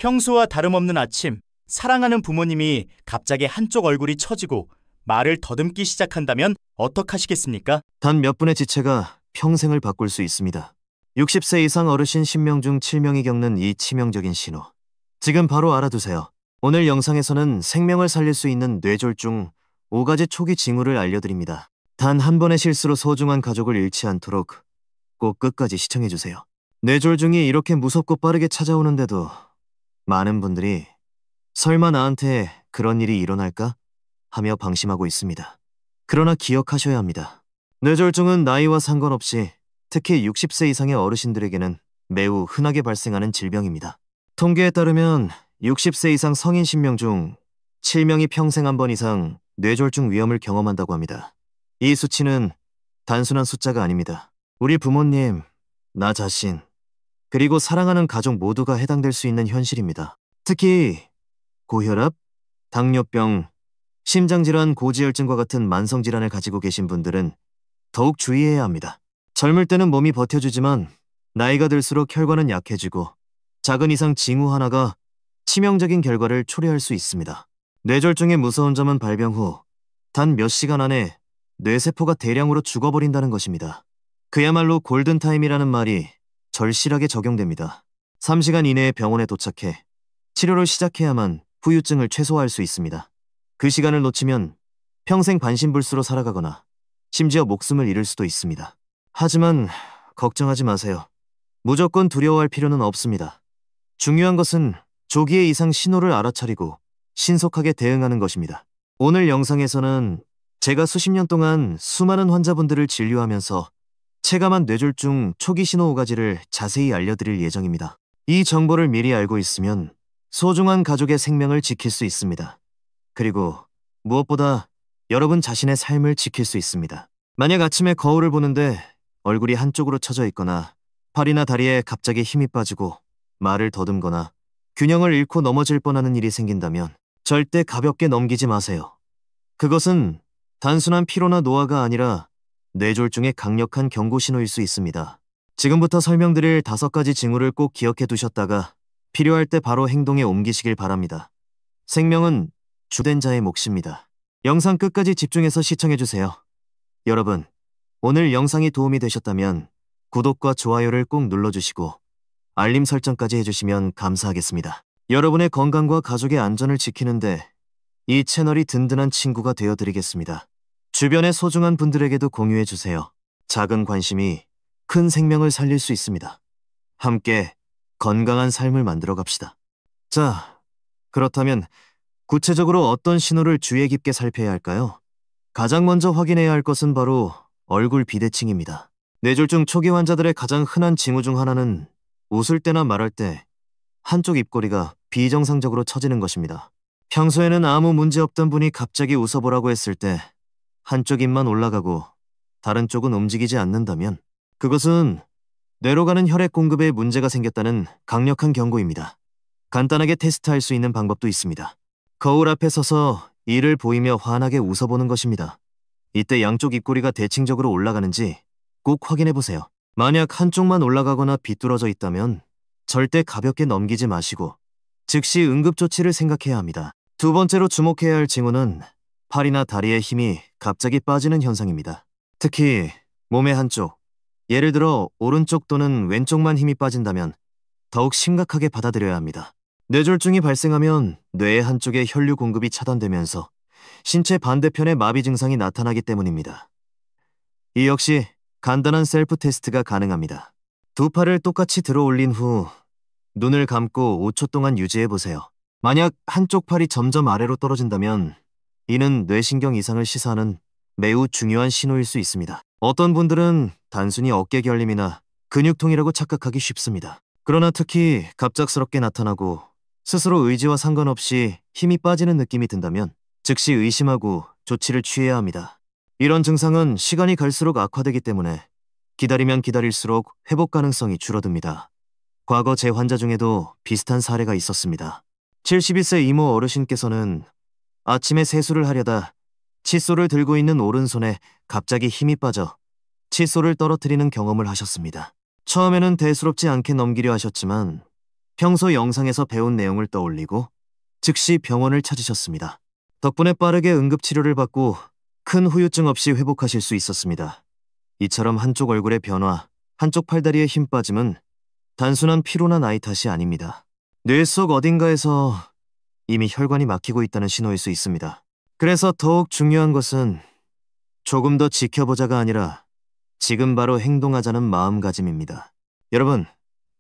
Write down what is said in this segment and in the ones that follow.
평소와 다름없는 아침, 사랑하는 부모님이 갑자기 한쪽 얼굴이 처지고 말을 더듬기 시작한다면 어떡하시겠습니까? 단 몇 분의 지체가 평생을 바꿀 수 있습니다. 60세 이상 어르신 10명 중 7명이 겪는 이 치명적인 신호. 지금 바로 알아두세요. 오늘 영상에서는 생명을 살릴 수 있는 뇌졸중 5가지 초기 징후를 알려드립니다. 단 한 번의 실수로 소중한 가족을 잃지 않도록 꼭 끝까지 시청해주세요. 뇌졸중이 이렇게 무섭고 빠르게 찾아오는데도 많은 분들이 설마 나한테 그런 일이 일어날까? 하며 방심하고 있습니다. 그러나 기억하셔야 합니다. 뇌졸중은 나이와 상관없이 특히 60세 이상의 어르신들에게는 매우 흔하게 발생하는 질병입니다. 통계에 따르면 60세 이상 성인 10명 중 7명이 평생 한 번 이상 뇌졸중 위험을 경험한다고 합니다. 이 수치는 단순한 숫자가 아닙니다. 우리 부모님, 나 자신, 그리고 사랑하는 가족 모두가 해당될 수 있는 현실입니다. 특히 고혈압, 당뇨병, 심장질환, 고지혈증과 같은 만성질환을 가지고 계신 분들은 더욱 주의해야 합니다. 젊을 때는 몸이 버텨주지만 나이가 들수록 혈관은 약해지고 작은 이상 징후 하나가 치명적인 결과를 초래할 수 있습니다. 뇌졸중의 무서운 점은 발병 후 단 몇 시간 안에 뇌세포가 대량으로 죽어버린다는 것입니다. 그야말로 골든타임이라는 말이 절실하게 적용됩니다. 3시간 이내에 병원에 도착해 치료를 시작해야만 후유증을 최소화할 수 있습니다. 그 시간을 놓치면 평생 반신불수로 살아가거나 심지어 목숨을 잃을 수도 있습니다. 하지만 걱정하지 마세요. 무조건 두려워할 필요는 없습니다. 중요한 것은 조기에 이상 신호를 알아차리고 신속하게 대응하는 것입니다. 오늘 영상에서는 제가 수십 년 동안 수많은 환자분들을 진료하면서 체감한 뇌졸중 초기 신호 5가지를 자세히 알려드릴 예정입니다. 이 정보를 미리 알고 있으면 소중한 가족의 생명을 지킬 수 있습니다. 그리고 무엇보다 여러분 자신의 삶을 지킬 수 있습니다. 만약 아침에 거울을 보는데 얼굴이 한쪽으로 처져 있거나 팔이나 다리에 갑자기 힘이 빠지고 말을 더듬거나 균형을 잃고 넘어질 뻔하는 일이 생긴다면 절대 가볍게 넘기지 마세요. 그것은 단순한 피로나 노화가 아니라 뇌졸중의 강력한 경고 신호일 수 있습니다. 지금부터 설명드릴 5가지 징후를 꼭 기억해 두셨다가 필요할 때 바로 행동에 옮기시길 바랍니다. 생명은 주된 자의 몫입니다. 영상 끝까지 집중해서 시청해주세요. 여러분, 오늘 영상이 도움이 되셨다면 구독과 좋아요를 꼭 눌러주시고 알림 설정까지 해주시면 감사하겠습니다. 여러분의 건강과 가족의 안전을 지키는데 이 채널이 든든한 친구가 되어드리겠습니다. 주변의 소중한 분들에게도 공유해주세요. 작은 관심이 큰 생명을 살릴 수 있습니다. 함께 건강한 삶을 만들어 갑시다. 자, 그렇다면 구체적으로 어떤 신호를 주의 깊게 살펴야 할까요? 가장 먼저 확인해야 할 것은 바로 얼굴 비대칭입니다. 뇌졸중 초기 환자들의 가장 흔한 징후 중 하나는 웃을 때나 말할 때 한쪽 입꼬리가 비정상적으로 처지는 것입니다. 평소에는 아무 문제 없던 분이 갑자기 웃어보라고 했을 때 한쪽 입만 올라가고 다른 쪽은 움직이지 않는다면 그것은 뇌로 가는 혈액 공급에 문제가 생겼다는 강력한 경고입니다. 간단하게 테스트할 수 있는 방법도 있습니다. 거울 앞에 서서 이를 보이며 환하게 웃어보는 것입니다. 이때 양쪽 입꼬리가 대칭적으로 올라가는지 꼭 확인해보세요. 만약 한쪽만 올라가거나 비뚤어져 있다면 절대 가볍게 넘기지 마시고 즉시 응급조치를 생각해야 합니다. 두 번째로 주목해야 할 징후는 팔이나 다리의 힘이 갑자기 빠지는 현상입니다. 특히 몸의 한쪽, 예를 들어 오른쪽 또는 왼쪽만 힘이 빠진다면 더욱 심각하게 받아들여야 합니다. 뇌졸중이 발생하면 뇌의 한쪽의 혈류 공급이 차단되면서 신체 반대편의 마비 증상이 나타나기 때문입니다. 이 역시 간단한 셀프 테스트가 가능합니다. 두 팔을 똑같이 들어 올린 후 눈을 감고 5초 동안 유지해보세요. 만약 한쪽 팔이 점점 아래로 떨어진다면 이는 뇌신경 이상을 시사하는 매우 중요한 신호일 수 있습니다. 어떤 분들은 단순히 어깨 결림이나 근육통이라고 착각하기 쉽습니다. 그러나 특히 갑작스럽게 나타나고 스스로 의지와 상관없이 힘이 빠지는 느낌이 든다면 즉시 의심하고 조치를 취해야 합니다. 이런 증상은 시간이 갈수록 악화되기 때문에 기다리면 기다릴수록 회복 가능성이 줄어듭니다. 과거 제 환자 중에도 비슷한 사례가 있었습니다. 71세 이모 어르신께서는 아침에 세수를 하려다 칫솔을 들고 있는 오른손에 갑자기 힘이 빠져 칫솔을 떨어뜨리는 경험을 하셨습니다. 처음에는 대수롭지 않게 넘기려 하셨지만 평소 영상에서 배운 내용을 떠올리고 즉시 병원을 찾으셨습니다. 덕분에 빠르게 응급치료를 받고 큰 후유증 없이 회복하실 수 있었습니다. 이처럼 한쪽 얼굴의 변화, 한쪽 팔다리의 힘 빠짐은 단순한 피로나 나이 탓이 아닙니다. 뇌 속 어딘가에서 이미 혈관이 막히고 있다는 신호일 수 있습니다. 그래서 더욱 중요한 것은 조금 더 지켜보자가 아니라 지금 바로 행동하자는 마음가짐입니다. 여러분,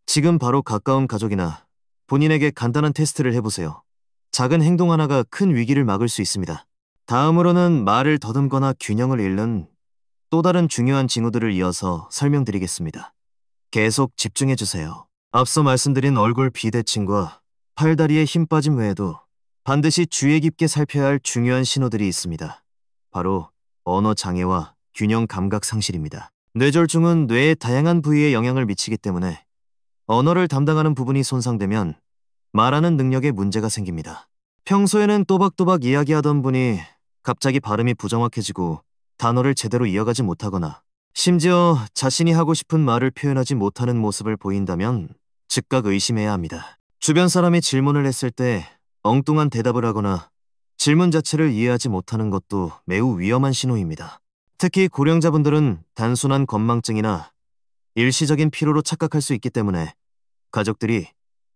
지금 바로 가까운 가족이나 본인에게 간단한 테스트를 해보세요. 작은 행동 하나가 큰 위기를 막을 수 있습니다. 다음으로는 말을 더듬거나 균형을 잃는 또 다른 중요한 징후들을 이어서 설명드리겠습니다. 계속 집중해주세요. 앞서 말씀드린 얼굴 비대칭과 팔다리의 힘 빠짐 외에도 반드시 주의 깊게 살펴야 할 중요한 신호들이 있습니다. 바로 언어 장애와 균형 감각 상실입니다. 뇌졸중은 뇌의 다양한 부위에 영향을 미치기 때문에 언어를 담당하는 부분이 손상되면 말하는 능력에 문제가 생깁니다. 평소에는 또박또박 이야기하던 분이 갑자기 발음이 부정확해지고 단어를 제대로 이어가지 못하거나 심지어 자신이 하고 싶은 말을 표현하지 못하는 모습을 보인다면 즉각 의심해야 합니다. 주변 사람이 질문을 했을 때 엉뚱한 대답을 하거나 질문 자체를 이해하지 못하는 것도 매우 위험한 신호입니다. 특히 고령자분들은 단순한 건망증이나 일시적인 피로로 착각할 수 있기 때문에 가족들이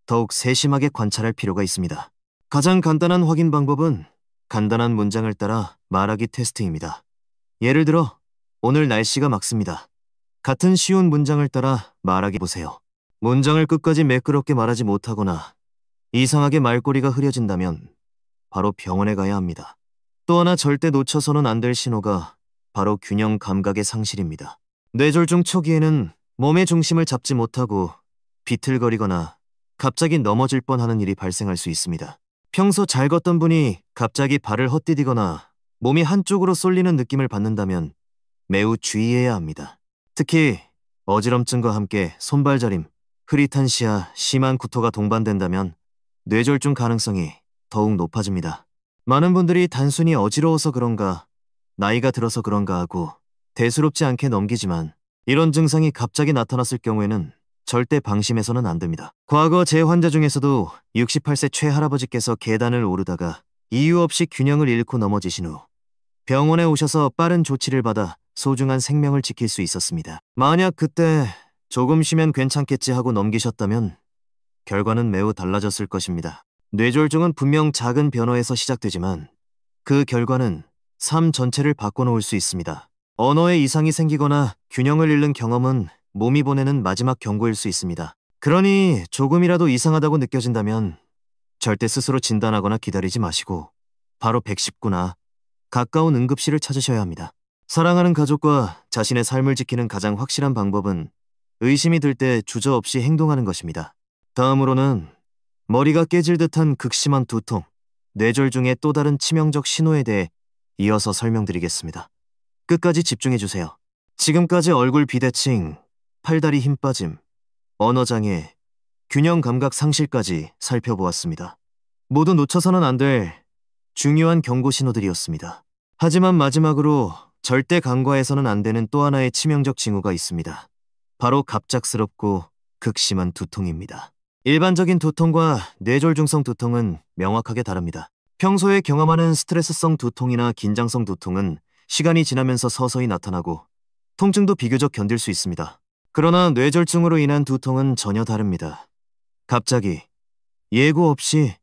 더욱 세심하게 관찰할 필요가 있습니다. 가장 간단한 확인 방법은 간단한 문장을 따라 말하기 테스트입니다. 예를 들어, 오늘 날씨가 맑습니다. 같은 쉬운 문장을 따라 말하기 보세요. 문장을 끝까지 매끄럽게 말하지 못하거나 이상하게 말꼬리가 흐려진다면 바로 병원에 가야 합니다. 또 하나 절대 놓쳐서는 안 될 신호가 바로 균형 감각의 상실입니다. 뇌졸중 초기에는 몸의 중심을 잡지 못하고 비틀거리거나 갑자기 넘어질 뻔하는 일이 발생할 수 있습니다. 평소 잘 걷던 분이 갑자기 발을 헛디디거나 몸이 한쪽으로 쏠리는 느낌을 받는다면 매우 주의해야 합니다. 특히 어지럼증과 함께 손발 저림, 흐릿한 시야, 심한 구토가 동반된다면 뇌졸중 가능성이 더욱 높아집니다. 많은 분들이 단순히 어지러워서 그런가, 나이가 들어서 그런가 하고 대수롭지 않게 넘기지만 이런 증상이 갑자기 나타났을 경우에는 절대 방심해서는 안 됩니다. 과거 제 환자 중에서도 68세 최할아버지께서 계단을 오르다가 이유 없이 균형을 잃고 넘어지신 후 병원에 오셔서 빠른 조치를 받아 소중한 생명을 지킬 수 있었습니다. 만약 그때 조금 쉬면 괜찮겠지 하고 넘기셨다면 결과는 매우 달라졌을 것입니다. 뇌졸중은 분명 작은 변화에서 시작되지만 그 결과는 삶 전체를 바꿔놓을 수 있습니다. 언어에 이상이 생기거나 균형을 잃는 경험은 몸이 보내는 마지막 경고일 수 있습니다. 그러니 조금이라도 이상하다고 느껴진다면 절대 스스로 진단하거나 기다리지 마시고 바로 119나 가까운 응급실을 찾으셔야 합니다. 사랑하는 가족과 자신의 삶을 지키는 가장 확실한 방법은 의심이 들 때 주저없이 행동하는 것입니다. 다음으로는 머리가 깨질 듯한 극심한 두통, 뇌졸중의 또 다른 치명적 신호에 대해 이어서 설명드리겠습니다. 끝까지 집중해주세요. 지금까지 얼굴 비대칭, 팔다리 힘 빠짐, 언어장애, 균형 감각 상실까지 살펴보았습니다. 모두 놓쳐서는 안 될 중요한 경고 신호들이었습니다. 하지만 마지막으로 절대 간과해서는 안 되는 또 하나의 치명적 징후가 있습니다. 바로 갑작스럽고 극심한 두통입니다. 일반적인 두통과 뇌졸중성 두통은 명확하게 다릅니다. 평소에 경험하는 스트레스성 두통이나 긴장성 두통은 시간이 지나면서 서서히 나타나고 통증도 비교적 견딜 수 있습니다. 그러나 뇌졸중으로 인한 두통은 전혀 다릅니다. 갑자기, 예고 없이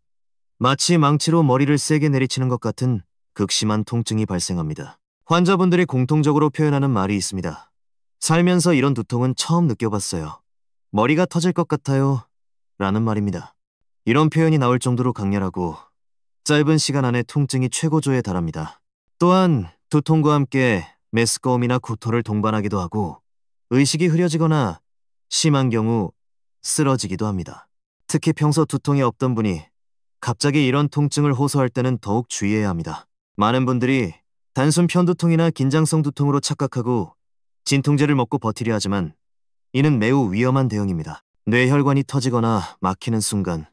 마치 망치로 머리를 세게 내리치는 것 같은 극심한 통증이 발생합니다. 환자분들이 공통적으로 표현하는 말이 있습니다. 살면서 이런 두통은 처음 느껴봤어요. 머리가 터질 것 같아요. 라는 말입니다. 이런 표현이 나올 정도로 강렬하고 짧은 시간 안에 통증이 최고조에 달합니다. 또한 두통과 함께 메스꺼움이나 구토를 동반하기도 하고 의식이 흐려지거나 심한 경우 쓰러지기도 합니다. 특히 평소 두통이 없던 분이 갑자기 이런 통증을 호소할 때는 더욱 주의해야 합니다. 많은 분들이 단순 편두통이나 긴장성 두통으로 착각하고 진통제를 먹고 버티려 하지만 이는 매우 위험한 대응입니다. 뇌혈관이 터지거나 막히는 순간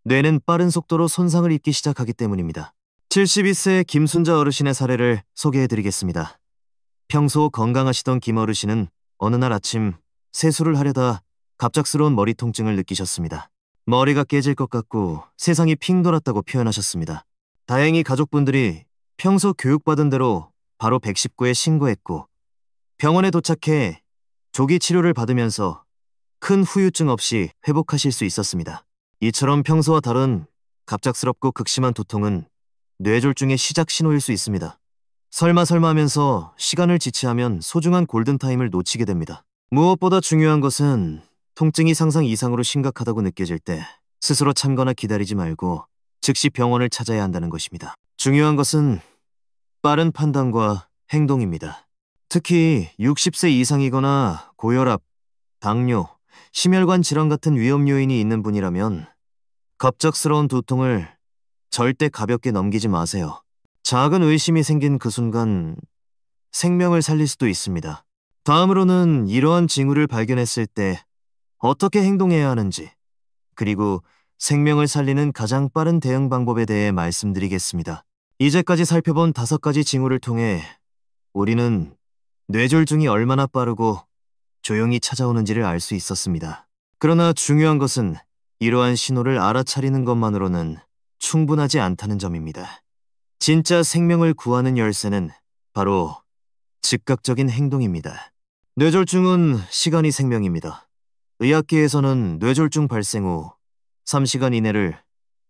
뇌는 빠른 속도로 손상을 입기 시작하기 때문입니다. 72세 김순자 어르신의 사례를 소개해드리겠습니다. 평소 건강하시던 김 어르신은 어느 날 아침 세수를 하려다 갑작스러운 머리 통증을 느끼셨습니다. 머리가 깨질 것 같고 세상이 핑 돌았다고 표현하셨습니다. 다행히 가족분들이 평소 교육받은 대로 바로 119에 신고했고 병원에 도착해 조기 치료를 받으면서 큰 후유증 없이 회복하실 수 있었습니다. 이처럼 평소와 다른 갑작스럽고 극심한 두통은 뇌졸중의 시작 신호일 수 있습니다. 설마 하면서 시간을 지체하면 소중한 골든타임을 놓치게 됩니다. 무엇보다 중요한 것은 통증이 상상 이상으로 심각하다고 느껴질 때 스스로 참거나 기다리지 말고 즉시 병원을 찾아야 한다는 것입니다. 중요한 것은 빠른 판단과 행동입니다. 특히 60세 이상이거나 고혈압, 당뇨, 심혈관 질환 같은 위험 요인이 있는 분이라면 갑작스러운 두통을 절대 가볍게 넘기지 마세요. 작은 의심이 생긴 그 순간 생명을 살릴 수도 있습니다. 다음으로는 이러한 징후를 발견했을 때 어떻게 행동해야 하는지, 그리고 생명을 살리는 가장 빠른 대응 방법에 대해 말씀드리겠습니다. 이제까지 살펴본 5가지 징후를 통해 우리는 뇌졸중이 얼마나 빠르고 조용히 찾아오는지를 알 수 있었습니다. 그러나 중요한 것은 이러한 신호를 알아차리는 것만으로는 충분하지 않다는 점입니다. 진짜 생명을 구하는 열쇠는 바로 즉각적인 행동입니다. 뇌졸중은 시간이 생명입니다. 의학계에서는 뇌졸중 발생 후 3시간 이내를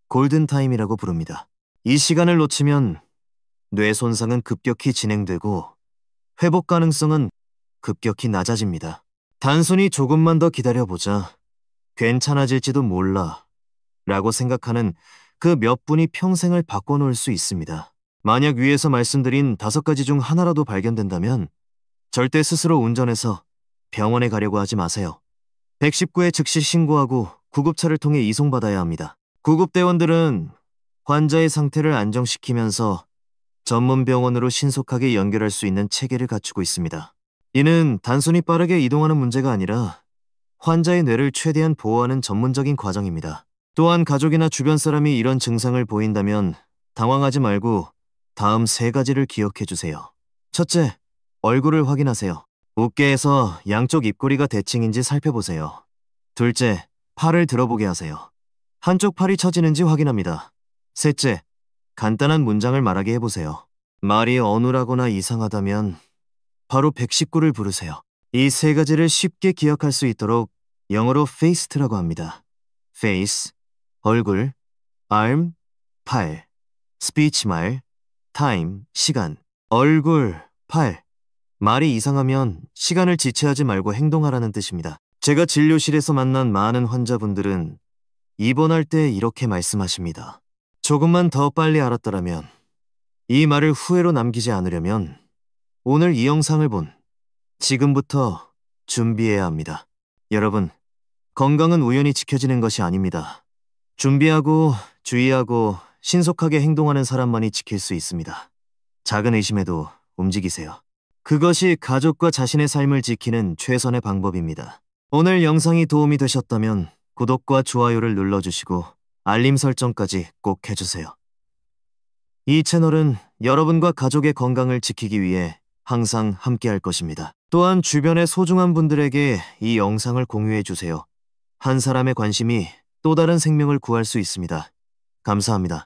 골든타임이라고 부릅니다. 이 시간을 놓치면 뇌 손상은 급격히 진행되고 회복 가능성은 급격히 낮아집니다. 단순히 조금만 더 기다려보자, 괜찮아질지도 몰라 라고 생각하는 그 몇 분이 평생을 바꿔놓을 수 있습니다. 만약 위에서 말씀드린 5가지 중 하나라도 발견된다면 절대 스스로 운전해서 병원에 가려고 하지 마세요. 119에 즉시 신고하고 구급차를 통해 이송받아야 합니다. 구급대원들은 환자의 상태를 안정시키면서 전문 병원으로 신속하게 연결할 수 있는 체계를 갖추고 있습니다. 이는 단순히 빠르게 이동하는 문제가 아니라 환자의 뇌를 최대한 보호하는 전문적인 과정입니다. 또한 가족이나 주변 사람이 이런 증상을 보인다면 당황하지 말고 다음 3가지를 기억해 주세요. 첫째, 얼굴을 확인하세요. 어깨에서 양쪽 입꼬리가 대칭인지 살펴보세요. 둘째, 팔을 들어보게 하세요. 한쪽 팔이 처지는지 확인합니다. 셋째, 간단한 문장을 말하게 해보세요. 말이 어눌하거나 이상하다면 바로 119를 부르세요. 이 3가지를 쉽게 기억할 수 있도록 영어로 FACE라고 합니다. face, 얼굴, arm, 팔, speech 말, time, 시간, 얼굴, 팔. 말이 이상하면 시간을 지체하지 말고 행동하라는 뜻입니다. 제가 진료실에서 만난 많은 환자분들은 입원할 때 이렇게 말씀하십니다. 조금만 더 빨리 알았더라면, 이 말을 후회로 남기지 않으려면 오늘 이 영상을 본 지금부터 준비해야 합니다. 여러분, 건강은 우연히 지켜지는 것이 아닙니다. 준비하고 주의하고 신속하게 행동하는 사람만이 지킬 수 있습니다. 작은 의심에도 움직이세요. 그것이 가족과 자신의 삶을 지키는 최선의 방법입니다. 오늘 영상이 도움이 되셨다면 구독과 좋아요를 눌러주시고 알림 설정까지 꼭 해주세요. 이 채널은 여러분과 가족의 건강을 지키기 위해 항상 함께할 것입니다. 또한 주변의 소중한 분들에게 이 영상을 공유해주세요. 한 사람의 관심이 또 다른 생명을 구할 수 있습니다. 감사합니다.